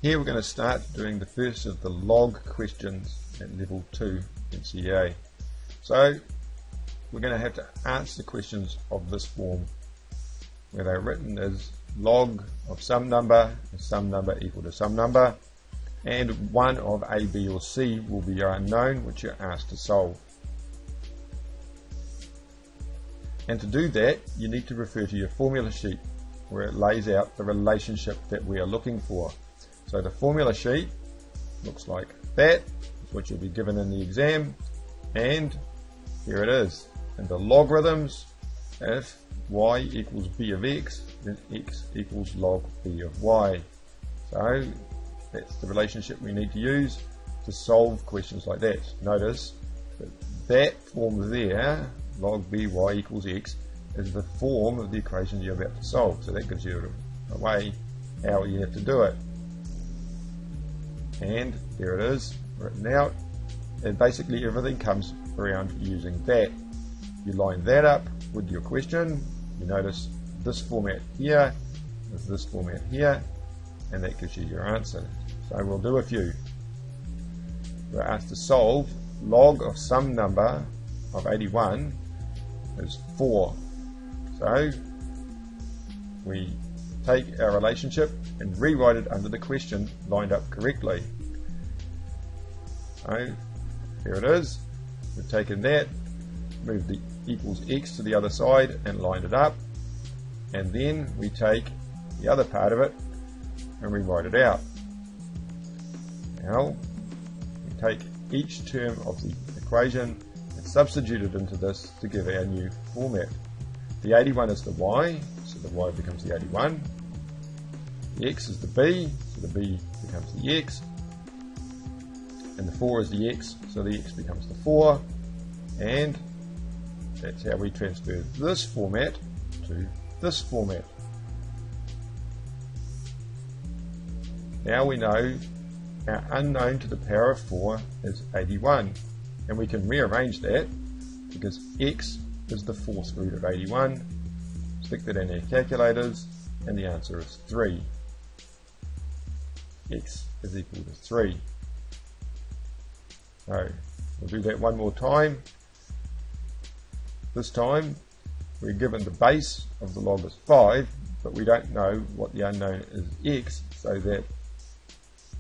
Here we're going to start doing the first of the log questions at level 2 NCEA. So we're going to have to answer questions of this form, where they're written as log of some number is some number equal to some number, and one of A, B or C will be your unknown, which you're asked to solve. And to do that, you need to refer to your formula sheet, where it lays out the relationship that we are looking for. So the formula sheet looks like that. It's what you'll be given in the exam, and here it is. And the logarithms, if y equals b of x, then x equals log b of y. So that's the relationship we need to use to solve questions like that. Notice that form there, log by equals x, is the form of the equation you're about to solve. So that gives you a way how you have to do it. And there it is, written out. And basically everything comes around using that. You line that up with your question. You notice this format here with this format here, and that gives you your answer. So we'll do a few. We're asked to solve log of some number of 81 is 4. So we take our relationship and rewrite it under the question lined up correctly. So here it is. We've taken that, moved the equals x to the other side and lined it up, and then we take the other part of it and rewrite it out. Now we take each term of the equation and substitute it into this to give our new format. The 81 is the y, so the y becomes the 81. The x is the b, so the b becomes the x. And the 4 is the x, so the x becomes the 4. And that's how we transfer this format to this format. Now we know our unknown to the power of 4 is 81. And we can rearrange that because x is the 4th root of 81. Stick that in our calculators and the answer is 3. X is equal to 3. So we'll do that one more time. This time we're given the base of the log is 5, but we don't know what the unknown is x, so that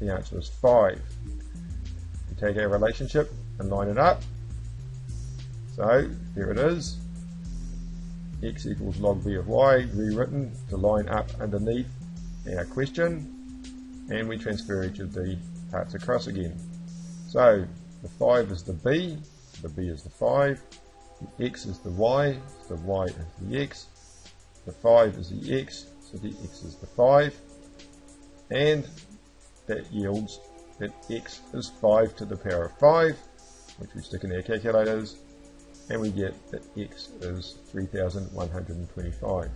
the answer is 5. We take our relationship and line it up. So here it is. X equals log b of y, rewritten to line up underneath our question, and we transfer each of the parts across again. So the 5 is the b is the 5, the x is the y is the x, the 5 is the x, so the x is the 5, and that yields that x is 5 to the power of 5, which we stick in our calculators, and we get that x is 3,125.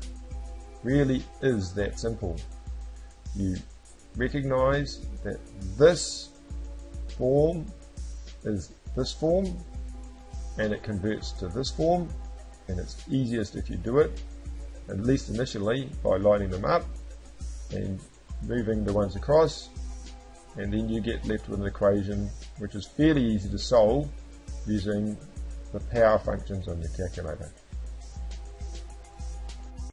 Really is that simple. You recognize that this form is this form, and it converts to this form, and it's easiest if you do it, at least initially, by lining them up and moving the ones across, and then you get left with an equation which is fairly easy to solve using the power functions on your calculator.